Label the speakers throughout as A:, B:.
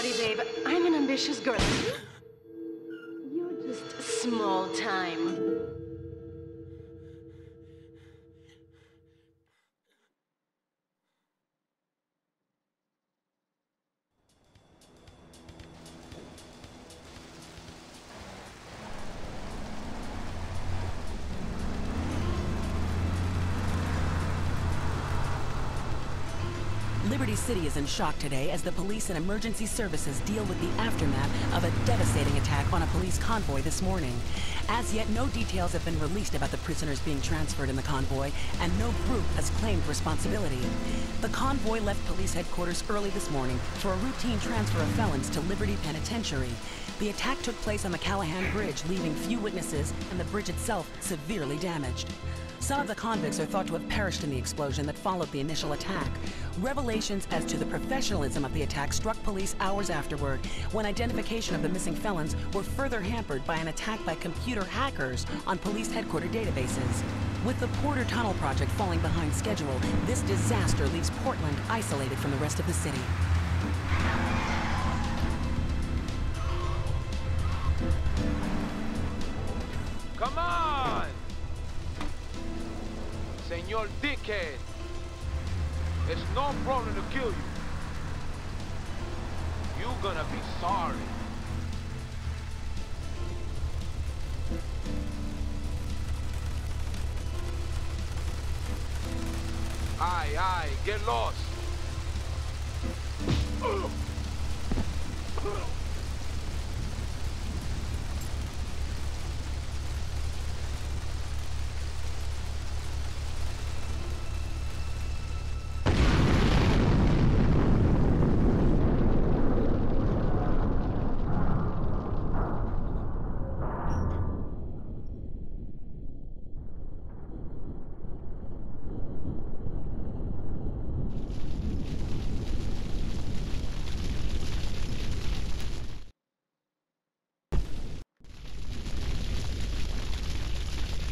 A: sorry, babe. I'm an ambitious girl. You're just small time.
B: Liberty City is in shock today as the police and emergency services deal with the aftermath of a devastating attack on a police convoy this morning. As yet, no details have been released about the prisoners being transferred in the convoy, and no group has claimed responsibility. The convoy left police headquarters early this morning for a routine transfer of felons to Liberty Penitentiary. The attack took place on the Callahan Bridge, leaving few witnesses and the bridge itself severely damaged. Some of the convicts are thought to have perished in the explosion that followed the initial attack. Revelations as to the professionalism of the attack struck police hours afterward, when identification of the missing felons were further hampered by an attack by computer hackers on police headquarter databases. With the Porter Tunnel project falling behind schedule, this disaster leaves Portland isolated from the rest of the city.
C: Come on! Senor Dickhead! It's no problem to kill you. You're gonna be sorry. Aye, get lost.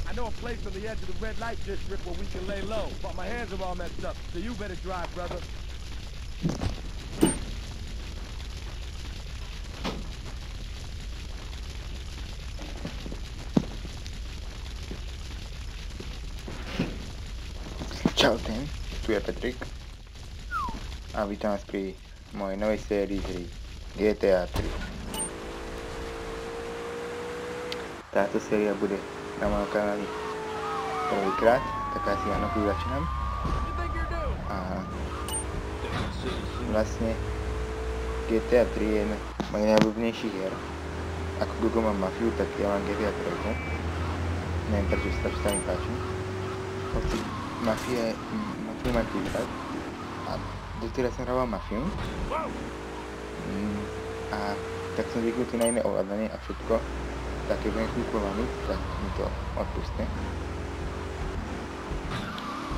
D: I know a place on the edge of the red light district where we can lay low, but my hands are all messed up, so you better drive, brother.
E: Čau tým, tu je Petrik a vítam vás pri mojej novej sérii hry GTA 3. Táto séria bude na mojom kanáli prvýkrát, tak asi ja na začínam. A vlastne GTA 3 je jedna z mojich najľúbenejších hier. Ako Google mám Mafiu, tak ja mám GTA 3. Neviem prečo sa mi páči. Hoci Mafiu mám tiež rád. A doteraz som hral Mafiu. A tak som zvyknutý na iné ovládanie a všetko. Tak keď budem chvíľku lamiť, tak mi to odpustne.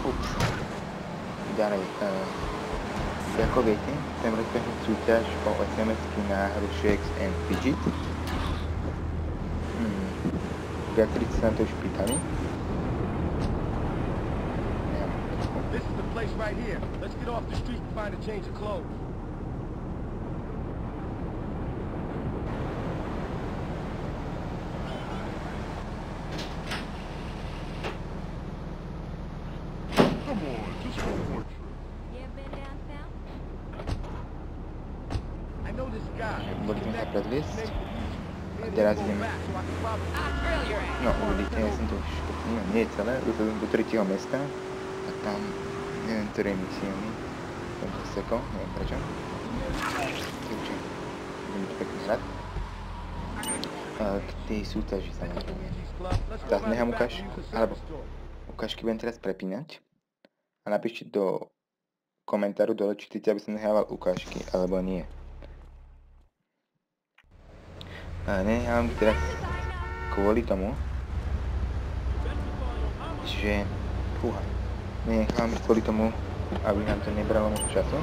E: Ups. Ďalej. Ako viete, chcem rozbehnúť súťaž o SMS-ky na hru Shakes and Fidget. Viacerí sa na to už pýtali.
D: This is the place right here. Let's get off the street and find a change of clothes. Come on, just one more trip.
F: You ever been down south?
D: I know this guy.
E: Boli sme sa predviesť. A teraz ideme. No, uvidíte, ja som to už, no, nie celé, do 3. mesta. A tam, neviem, ktoré misióny. Som to sekol, neviem prečo. Takže, budem to pekne hrať. K tej súťaži samozrejme. Teraz nechám ukážky budem teraz prepínať. A napíšte do komentáru dole, či chcete, aby som nehával ukážky, alebo nie. A nechám teraz kvôli tomu, že... Nechám kvôli tomu, aby nám to nebralo moc času.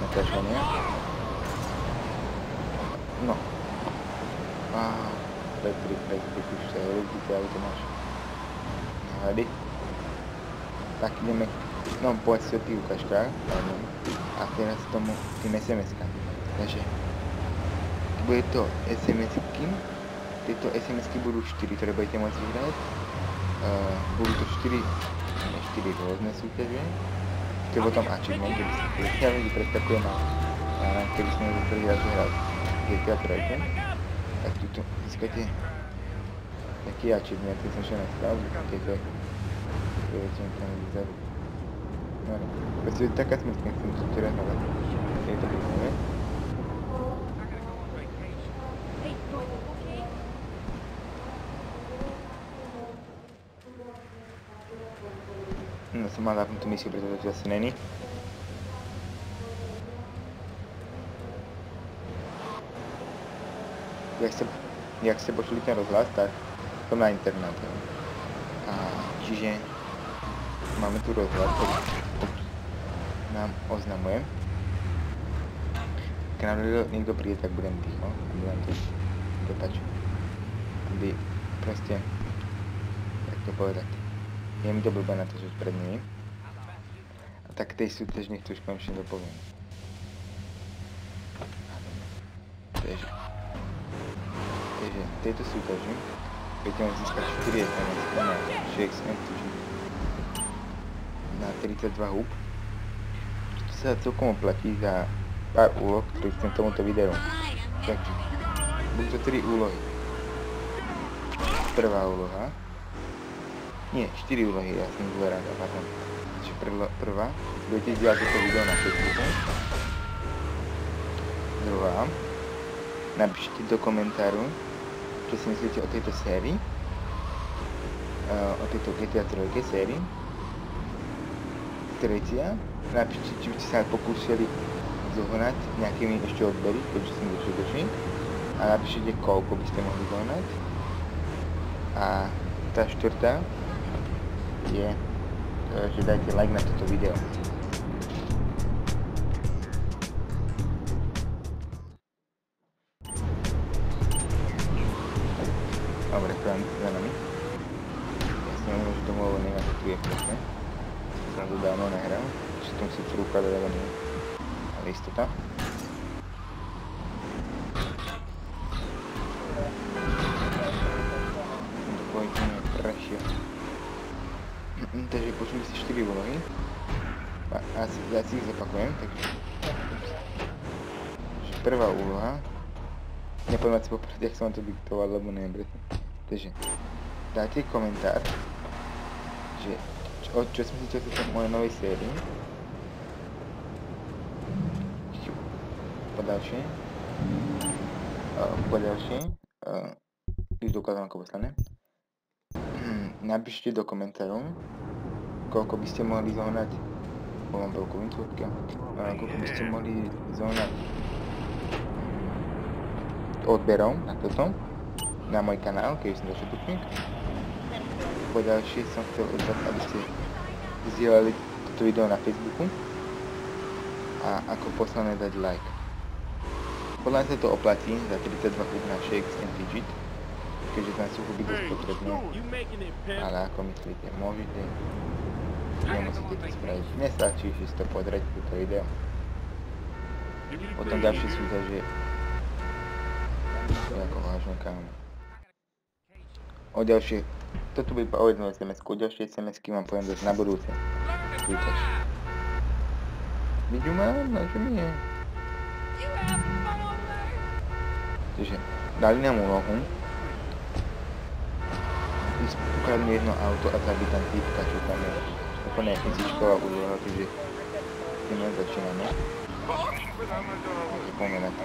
E: Natáčanie. No. Petrik, už sa rozbíte, ale to máš náhľady. Tak ideme, no povedz si o tých ukážkách, a teraz tomu tým SMS-kám. Takže bude to SMS-ky. Tieto SMS-ky budú 4, ktoré budete môcť vyhrať. Budú to 4 rôzne súťaže. To je potom achievement, keby ste chceli. Ja viem, že preskakujem na keby sme ho prvý raz vyhrali GTA 3. Tak tuto získate taký achievement, keď som šiel na stavbu, tieto prievedčím tam vyzadu. No, proste taká smrtka, chcem tu teraz hľadať. Je to príjme. No som mal zapnúť tú misiu, pretože to asi není. Jak ste počuli ten rozhlas, tak som na internáte. A čiže máme tu rozhlas, ktorý nám oznamuje. Keď nám niekto príde, tak budem ticho. Budem to dopač. Aby proste, jak to povedať, je mi to blbé na to, že pred nimi. A tak tej súťažných to už konečne dopoviem. Takže v tejto súťaži budete môcť získať 4 SMS na Shakes MTG na 32 hub. To sa celkom oplatí za pár úloh, ktoré chcem tomuto videu. Takže budú to 3 úlohy. Prvá úloha. Nie, 4 úlohy, ja som zverám, pardon. Čiže prvá, budete zdieľať toto video na Facebooku. Druhá, napíšte do komentáru, čo si myslíte o tejto sérii, o tejto GTA 3 sérii. Tretia, napíšte, či by ste sa pokúšali zohnať nejakými ešte odbery, keďže som došli. A napíšte, koľko by ste mohli zohnať. A tá štvrtá je, že dajte like na toto video. Dobre, pojďme za nami. Ja si nemôžem, že tomu hovorím, ako tu je presne. Som to dávno nehral, že to musím prúkať, ale nie. Ale istota. To pojďme prešiel. Takže počuli si 4 úlohy. Ja si ich zopakujem, takže... Prvá úloha. Nepoviem si poprvé, jak som vám to diktoval, lebo neviem presne. Takže, dajte komentár, že čo si myslíte o tejto mojej novej sérii. Po ďalšie, už dokladám ako poslané. Napíšte do komentáru, koľko by ste mohli zohnať, mám veľkú introvka, koľko by ste mohli zohnať odberov na toto, na môj kanál, keď som došiel tukník. Po ďalšie som chcel od vás, aby ste zdieľali toto video na Facebooku a ako poslané dať like. Podľa mňa sa to oplatí za 32 hub na Shakes MTG, keďže tam sú huby dosť potrebné, ale ako myslíte, môžete, nemusíte to spraviť. Nestačí, že si to pozrieť toto video. Potom ďalšie súťaže ako vážne kámo. O ďalšie, toto bude o jednu SMS-ku, o ďalšie SMS-ky vám poviem dať na budúce súťaž. Vidú ma? No čo mi je? Takže dali nám úlohu. Ukradnú jedno auto a zabiť tam týpka, čo tam je. Úplne fyzicková úloha, takže tým len začíname. Takže poďme na to.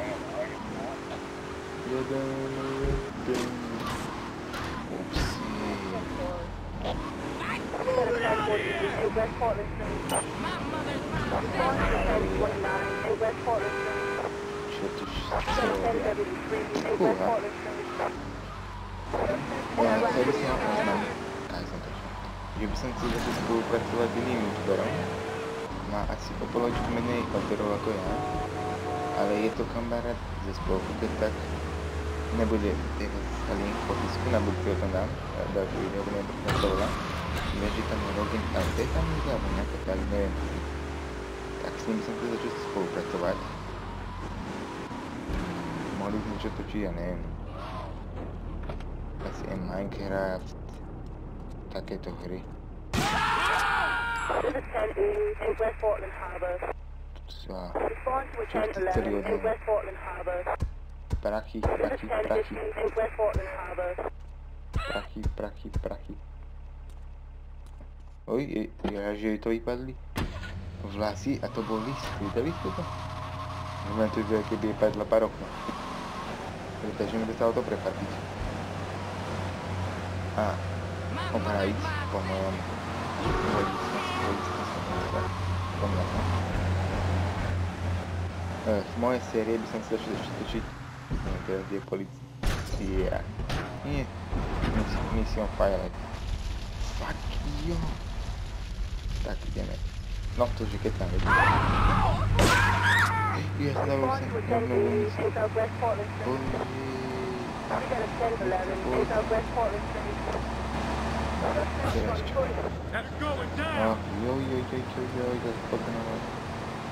E: Čo tu sa robia? Fúha. Ja chcel by som oznámiť, že by som chcel začať spolupracovať s iným youtuberom. Má asi o polovičku menej autorov ako ja, ale je to kamarát ze spolku, tak nebude link v popisku, na budúci o tom dám, ďalší video budem prezentovať. Viem, že tam je login, ale to je tam niekde, alebo nejaké tak, neviem. Tak s ním som chcel začať spolupracovať. mohli niečo točiť, ja neviem. Asi aj Minecraft. Takéto hry. Čo ste chceli od mňa? Prachy. Oj, že jej to vypadli. Vlasy a to bol list. Videli ste to? Znamená to, že keby jej padla parokna. Takže mi dostalo to prefarbiť. A obhájiť po mojom v mojej série by som si začal ešte točiť. Neviem teraz, kde je policia. Nie. Mission Firelight. Fuck jo. Tak ideme. No to, že keď tam vedím. Ja znovu misiu. Teraz čo? No, joj, zase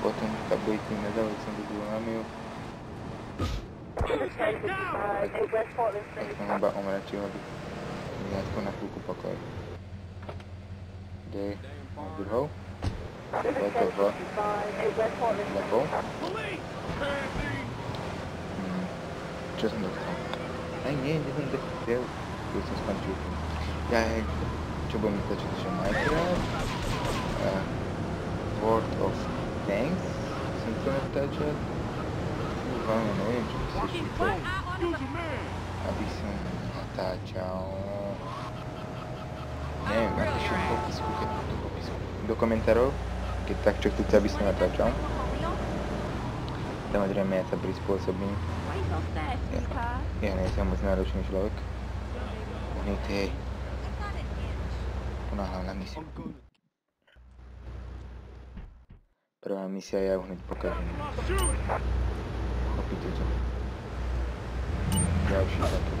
E: potom tá bojky nedal, som videl na miu. Tak som iba omračil, aby mi aspoň na chvíľku pokoj. Kde je druhou? Lebo? Čo som dostal? Aj nie som dostal. Tu som skončil. Čo budem točiť, že Minecraft? World of Tanks? Som to natáčať? Hlavne neviem, čo by si šípol. Aby som natáčal... Neviem, napíšem v popisku, do komentárov, keď tak, čo chcete, aby som natáčal. Samozrejme, ja sa prispôsobím. Ja nie som moc náročný človek. Hneď hej. Ponáhľam na misiu. Prvá misia, ja ju hneď pokažem. Chopíte to. Ďalší taký.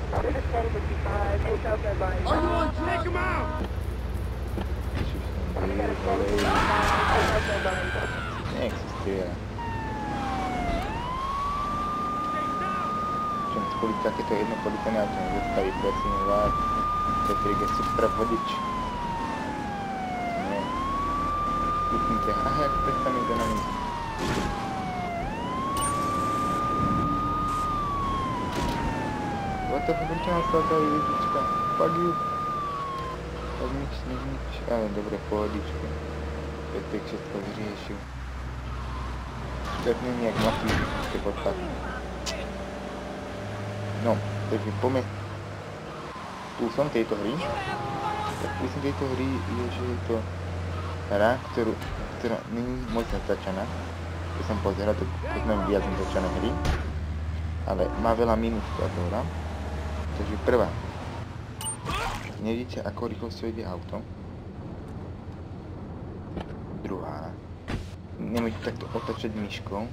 E: Neexistuje. Čom spoliť takéto jedno policajné auto nezastaví, prosím vás. Petrik je super vodič. Nie. Kúpnite. Aha, jak predstavím to na míst. What the fuck, prečo nám stala tá ježička? Fuck you. Tak nič. Ale dobre, pohodičku. Petrik všetko vyriešil. Šťastný nejak mafí, ste podstatný. No, takže poďme. Plusom tejto hry. Tak plusom tejto hry je, že je to hra, ktorá není moc natáčaná. Keď som pozeral, to poznám viac natáčané hry. Ale má veľa minút táto hra. Takže prvá. Nevidíte, ako rýchlosťou ide auto. Druhá. Nemôžete takto otačať myškou,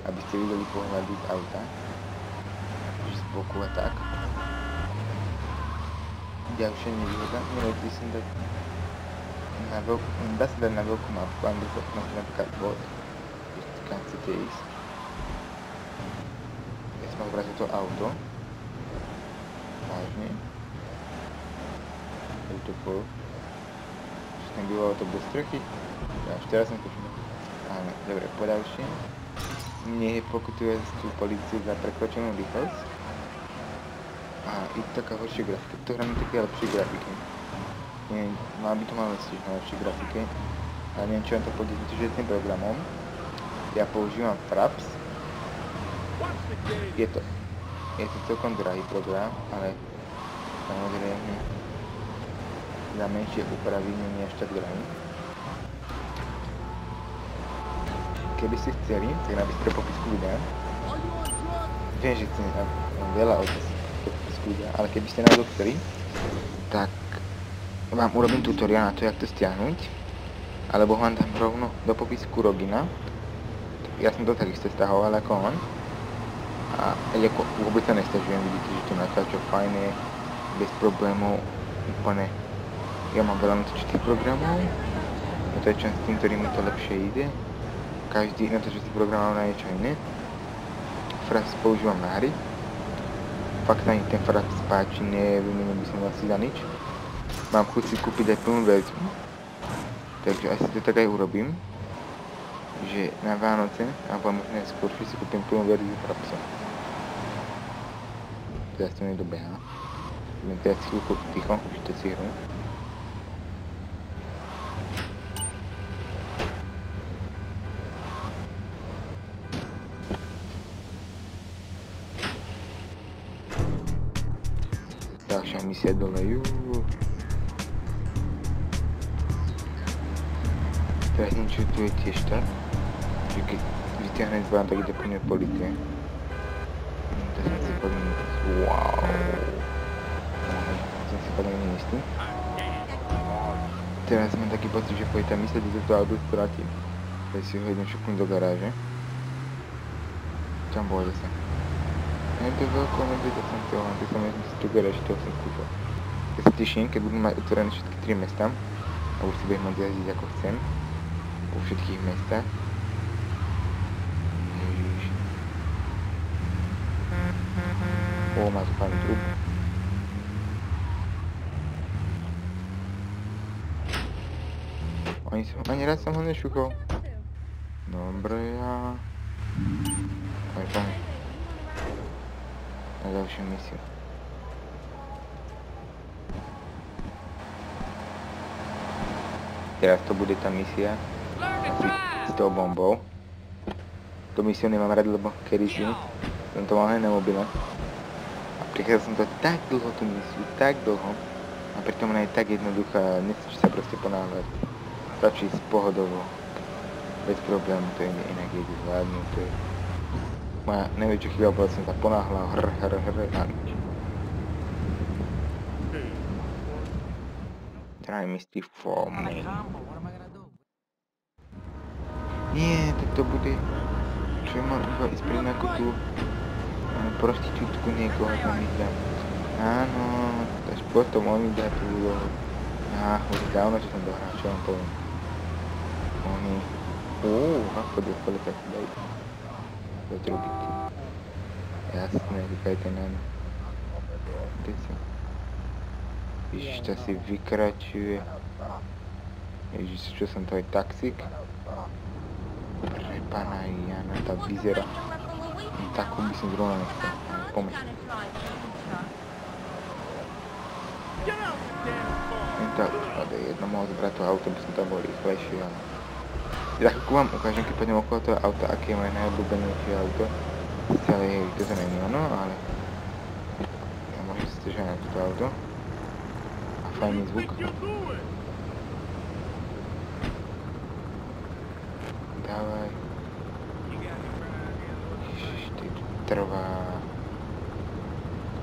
E: aby ste videli pohľady z auta. Z boku a tak. Ďalšia nevýhoda, nemôžete si dať na veľkú, dá sa dať na veľkú mapku, aby sa máte napríklad bod, kam chcete ísť. Ja som obrazil to auto. Vážne. Je to bol. Že tam bývalo to bez strechy. Ja ešte raz som to všimol. Áno, dobre, poďalšie. Mne pokutuje tú políciu za prekročenú rýchlosť. A je to taká horšia grafika. To hra má také lepšie grafiky. Mal by to mať na lepšie grafike. Ale neviem, čo vám to pôjde s tým programom. Ja používam Fraps. Je to celkom drahý program, ale samozrejme za menšie úpravy nie je až tak drahý. Keby ste chceli, tak napíšte do popisku videa. Viem, že chcem veľa od popisku videa, ale keby ste náhodou chceli, tak vám urobím tutoriál na to, jak to stiahnuť. Alebo vám dám rovno do popisku logina. Ja som to takisto stahoval ako on. A ako vôbec sa nestažujem, vidíte, že to natáča fajne, bez problémov, úplne. Ja mám veľa natočitých programov, natáčam s tým, ktorým mi to lepšie ide. Každý natočitý program mám na niečo iné. Fraps používam na hry, fakt ani ten frak spáči, nevymenil by som asi za nič. Mám chuť si kúpiť aj plnú verziu. Takže asi to tak aj urobím. Že na Vánoce, alebo možno aj skôr, si kúpim plnú verziu frapsa. Teraz to nedobehá. Budem teraz chvíľku ticho, ešte si hru. Ďalšia misia dole, Teraz niečo tu je tiež tak, že keď vyťahne zbán, tak ide po ňu policie. Teraz som si podľa wow. Som si podľa istý. Teraz mám taký pocit, že pôjde tá misia, kde to auto stratím. Teraz si ho idem šupnúť do garáže. Tam bolo zase. Je to veľkou nebyť, som toho, aby som jednu z tú garáži, toho som skúšal. Ja sa teším, keď budem mať otvorené všetky 3 mesta. A už si budem mať jazdiť ako chcem. Po všetkých mestách. Ježiš. Má tu pán trub. Ani raz som ho nešúkol. Dobre, ja... Aj pán. Na ďalšiu misiu. Teraz to bude tá misia s tou bombou. To misiu nemám rád, lebo kedysi som to mal aj na mobile. A prichádzal som to tak dlho, tú misiu, tak dlho. A pritom ona je tak jednoduchá, nechceš sa proste ponáhľať. Stačí z pohodovo. Bez problému, to je inak ide zvládnu, to je... Moja najväčšia chyba bola, som sa ponáhľal a nič. Try Misty for me. Nie, tak to bude... Čo mám iba ísť pri nejakú tú... prostitútku niekoho tam vydám. Áno, až potom on mi dá tú úlohu. Už dávno, čo som dohral, čo vám poviem. Oni... ako dostali tak dajú. Zadrubiť. Jasné, vykajte nám. Kde sa? Ježiš, to si vykračuje. Ježiš, čo som to aj taxík? Prepána Jana, tá vyzerá. Takú by som zrovna nechcel. Pomeď. Jedno mohol zbrať to auto, by som tam bol rýchlejší, ale... Ja vám ukážem, keď pôjdem okolo toho auta, aké je moje najobľúbenejšie auto. Celé to sa není ono, ale... Ja môžem si stežať na toto auto. A fajný zvuk. Dávaj. Ježiš, ty trvá...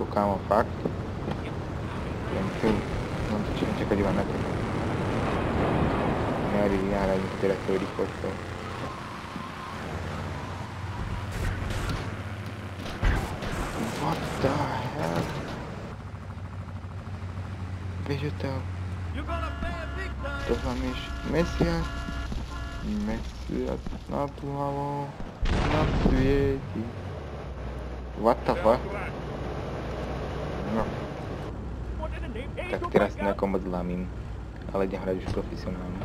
E: Kámo, fakt. Len tu... Mám to čo čakať iba na teba. Nejali vynáhľadím teraz tou rýchlosťou. What the hell? Vieš o to? To znamená mesiac. Mesiac na tú hlavu. Na svieti. What the fuck? No. Tak teraz nejako moc zlámim. Ale idem hrať už profesionálne.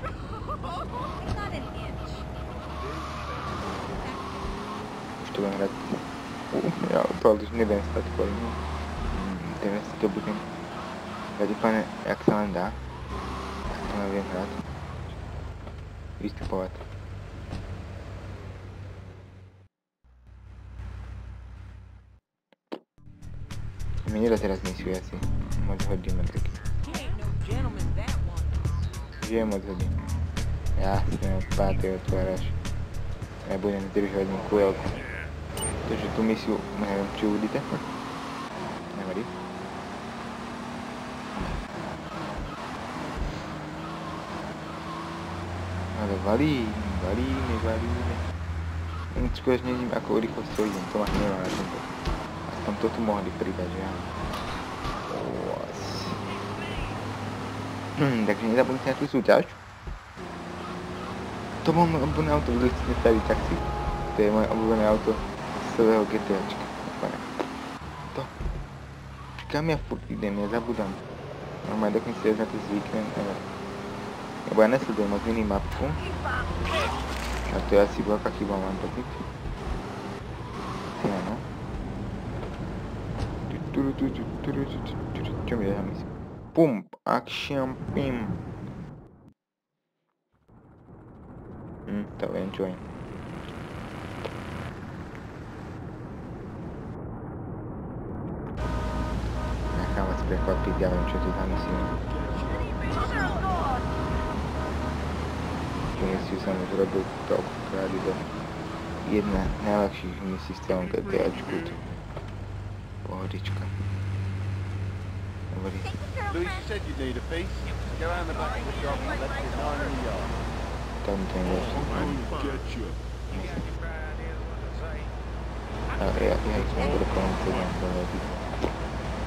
E: Už to budem hrať. Ja to ale už nebudem stať kvôli. Teraz si to budem hrať úplne, jak sa len dá. Tak to neviem hrať. Vystupovať. Mi nedá teraz misiu asi. Moc hodíme taký. Že moc hodím. Jasne, pátej otváraš. Ja budem zdržovať mi chvíľku. Takže tú misiu, neviem, či uvidíte. Nevadí. Ale valíme. Skôr neviem, ako rýchlosťou idem, to ma hnevá na tomto. Aspoň to tu mohli pridať, že áno. Takže nezabudnite na tú súťaž. To bolo moje obľúbené auto, kto chcete staviť taxi. To je moje obľúbené auto z celého GTAčka. To. kam ja furt idem, ja zabudám. Normálne dokým si na to zvyknem, ale... Lebo ja nesledujem moc minimapku. A to je asi veľká chyba, mám pocit. Ja, no. Čo mi dá mysl? Pump, action, pim. To viem, čo je. Nechám vás prekvapiť, ja viem, čo tu za misiu. Tú misiu som už robil toľkokrát, je to jedna z najľahších misií v celom GTAčku. Pohodička. Dobrý.
D: Louis, you said you'd need a piece. Go around the back of the shop and left it 9 in the yard.
E: Tam to je lepšie. Ja ich som bude komentovať, to robiť.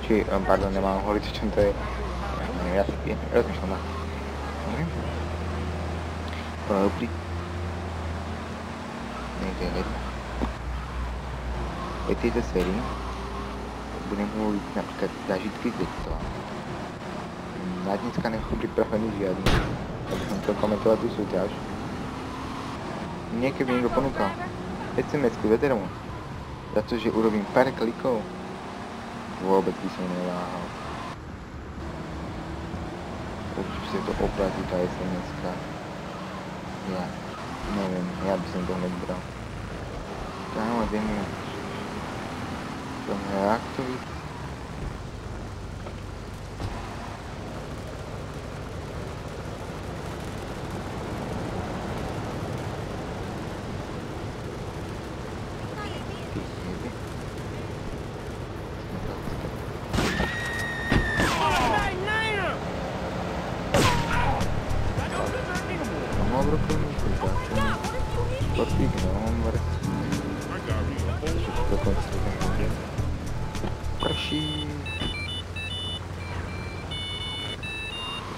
E: Či, pardon, nemám hovoriť, o čom to je. Ja rozmýšľam na. Dobrý. Niekde je vedľa. V tejto sérii budem hovoriť napríklad zážitky z detstva. Na dneska nechom pripravený žiadny, aby som chcel komentovať tú súťaž. Niekedy niekto ponúkal SMS-ku zadarmo, za to, že urobím pár klikov, vôbec by som neváhal. Určite to oplatí tá SMS-ka. Ja neviem, ja by som to hneď bral. Kámo, dej mi som reaktový.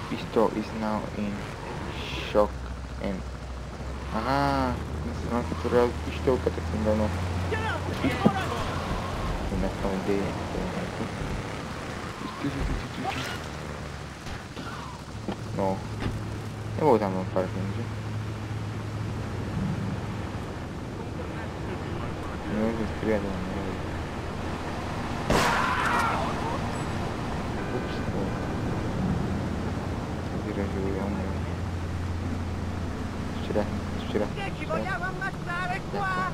E: Pistol is now in shock and... Aha, mám sa tu rád pištolka, tak som dal na tom ide. No, nebol tam len parking, že? Nemôžem strieľať, ale neviem. Ups, vyražujú ja umiem. Včera.
G: Ci vogliamo ammazzare qua!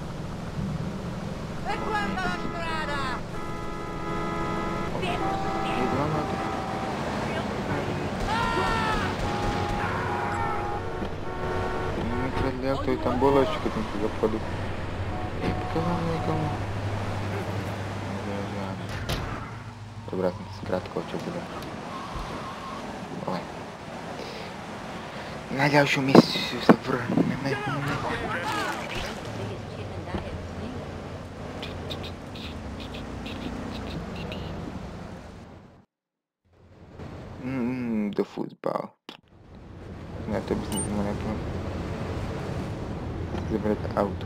G: E guarda la strada!
E: To je tam bolo ešte, keď som si zapadol. Pokazal niekomu. Dobrá, som si krátko čo bude. Ale... Na ďalšiu misiu sa vrhneme. Do futbal. Na to by som to mal nejaké... Zabrať auto.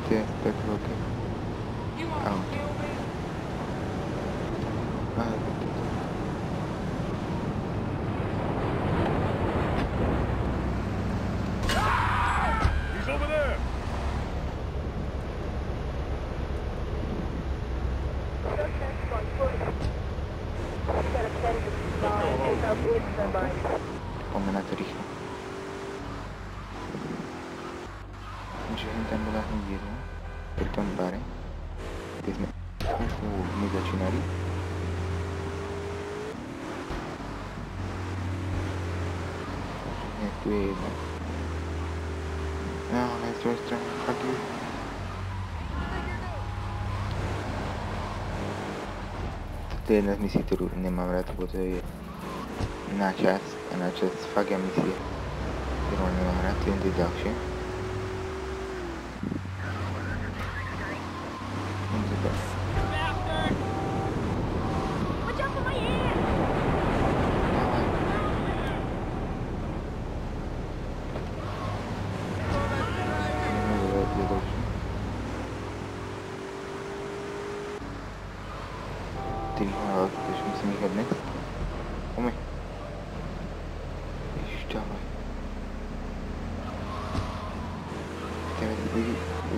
E: Kde je tak veľké auto.
D: He's over there!
E: Poďme na to rýchlo. Že tam bola hneď jedna, pri tom bare, kde sme my začínali. Nie, tu je jedna. No, na svojej strane, fakt je. To je jedna z misií, ktorú nemám rád, lebo to je na čas a na čas fakt ja misie, ktorú nemám rád, to je ďalšie.
F: Watch out for my hand!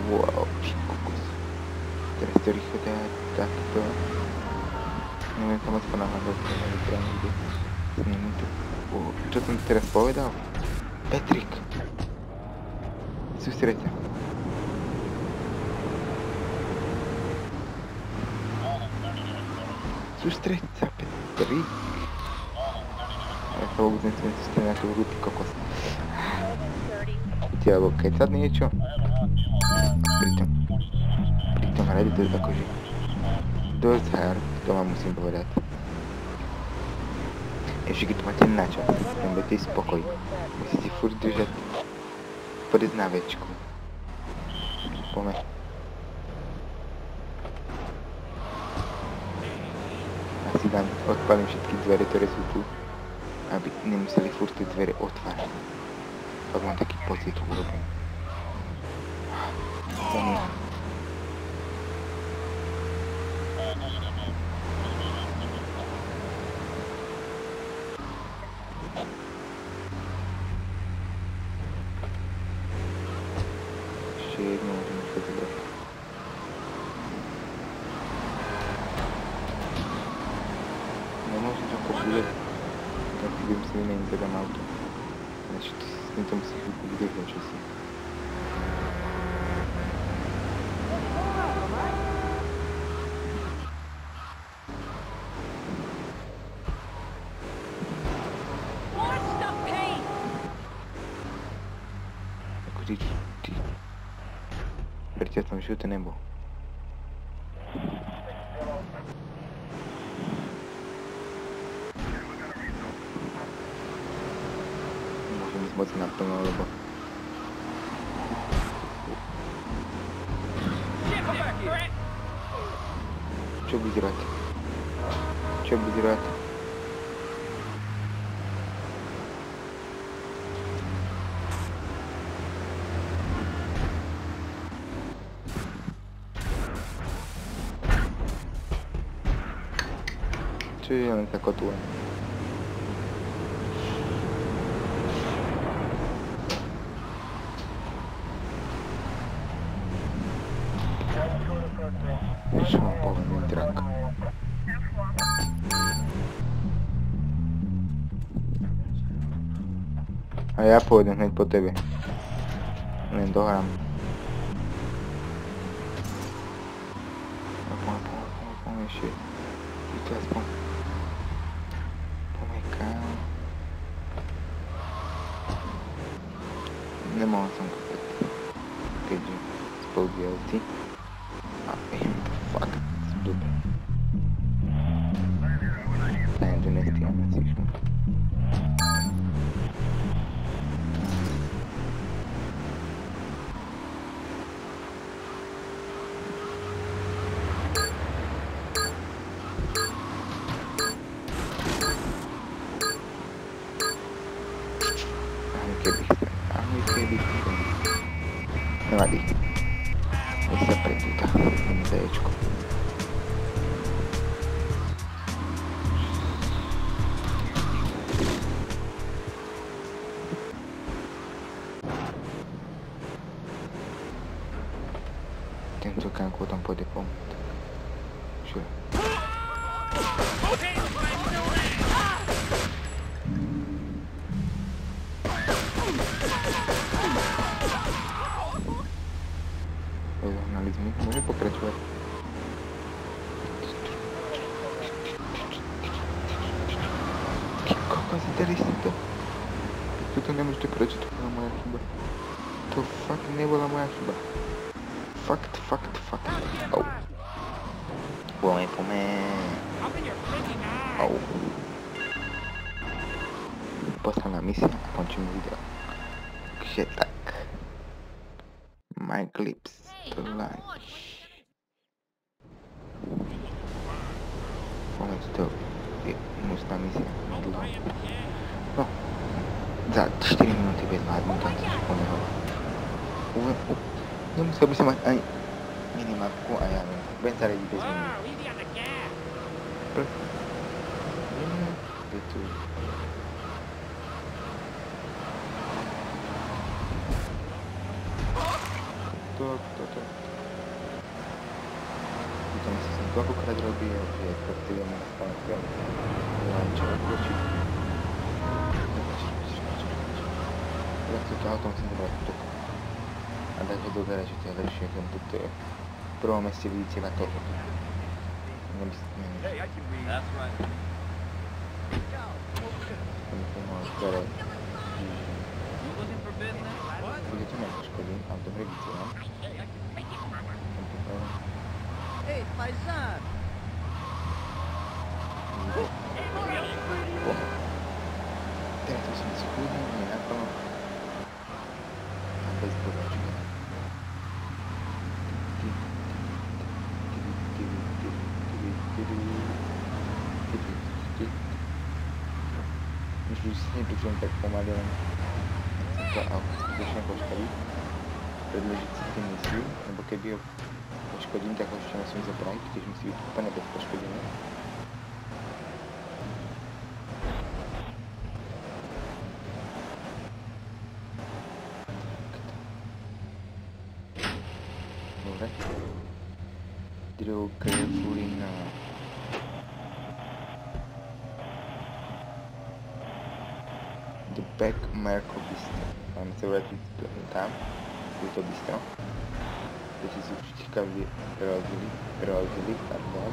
E: Wow, ce cocos. Trebuie să ridică de atâta. Nu mi-am cam până la loc, nu mi-am prea multe. Să ne multe. Ce să nu te răspovedau? Patrick! Susrețea. Susrețea, Patrick! Стало бы на эту руки кокос. У тебя вот кайцадный ничего. Притом ради ты такой же. Дозар, дома мусим говорят. Еще говорит, матин начал. Не будьте спокой. Musíte furt držet priznávečku. Pomeň. Asi dám, odpalím všetky dvere, ktoré sú tu. Aby nemuseli furt tie dvere otvárať. Pak mám taký pocit urobím. Ešte jedno môžem ešte zobrať. Nemôžem ako bude. Tak budem si vymeniť teda auto. Значит, с ним там сиху вydržať časy. Ako ty... Prečo tam žute nebol? Moc naplno, lebo... Čo bude rád? Čo bude rád? Čo je len tak otvorené? Čo mám povedný drak? A ja pôjdem hneď po tebe. Len dohrám. Poďme ešte. Víte aspoň. Pomekám. Nemohol som kúpať. Keďže spolu DLC. A fuck, super. Sajem, že nestíhame si šmu. Ani keby chcem. Nevadí. Nech sa pretýka. Dečko. Tentokrát tam pôjde pomôcť. Sure. Zohnali sme, môže pokračovať. Kokos, dali si to. To nemôžete prečo, to bola moja chyba. To fakt nebola moja chyba. Fakt. Au. Poďme. Au. Posledná misia a končím video. Takže tak. My clips to like. Poďme to je hnusná misia. Dlho. No. Za 4 minúty bez vládnu, tak si školne hovor. Nemusel by som mať ani minimapku a ja viem. Budem sa radiť bez minimapky. Je tu. Toto. koľkokrát robí, že proste vieme nastavať čo odločiť. Teraz to auto musím zobrať tuto. A dať ho do garáže, to je lepšie, ako tuto je. V prvom meste vidíte na to.
D: That's right.
E: Budete mať škody, ale dobre vycielam.
G: Hey, paisan!
E: Teraz to som skúdil, nie naplno. A bez podačka. Už si nepričujem tak pomaly, len chcem to auto skutečne poškodiť. Predložiť si tú misiu, lebo keby ho poškodím, tak ho ešte musím zabrať, tiež musí byť úplne bez poškodenia. Dobre. Drill carefully now. The back Marco Bistro. Máme sa vrátiť tam, je to bistro. Chcete si určite každý rozdiely, pardon.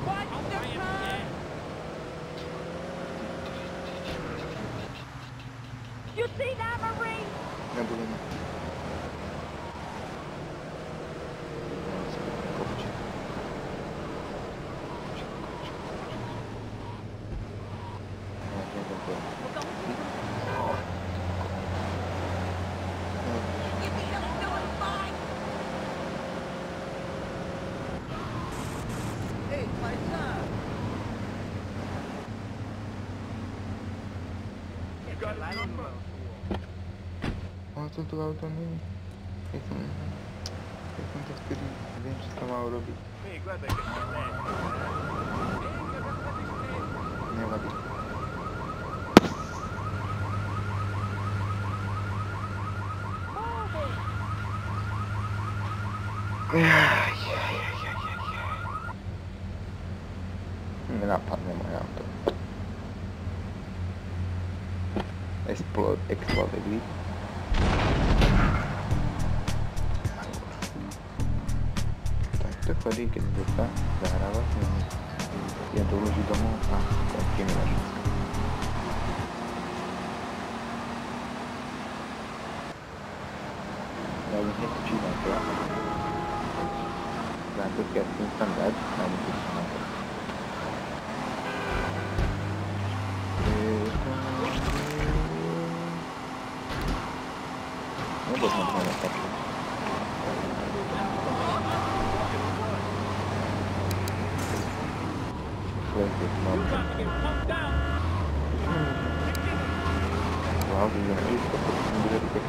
G: You see that, Marine?
E: Nebudeme.
G: Hey, paisan!
E: Toto auto nie. Ja som to vtedy viem, čo sa mal robiť. Nevadí. Nenapadne moje auto. Exploded. Tak to chodí, keď sa zahráva, ja doloží domov a končíme na všetko. Ja už netočím na to. Zátok, ja chcem tam dať, a netočím na to. Nebo sme to nestačili. Wow, to je nevísko, to bude rychle.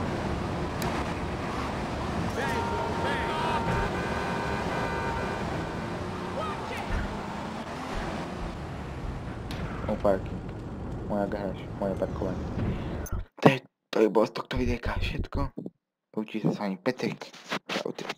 E: Parking. Moja garáž, moje parkovanie. To je bolo z tohto videjka všetko. Učí sa s vami Petrik. Čaute.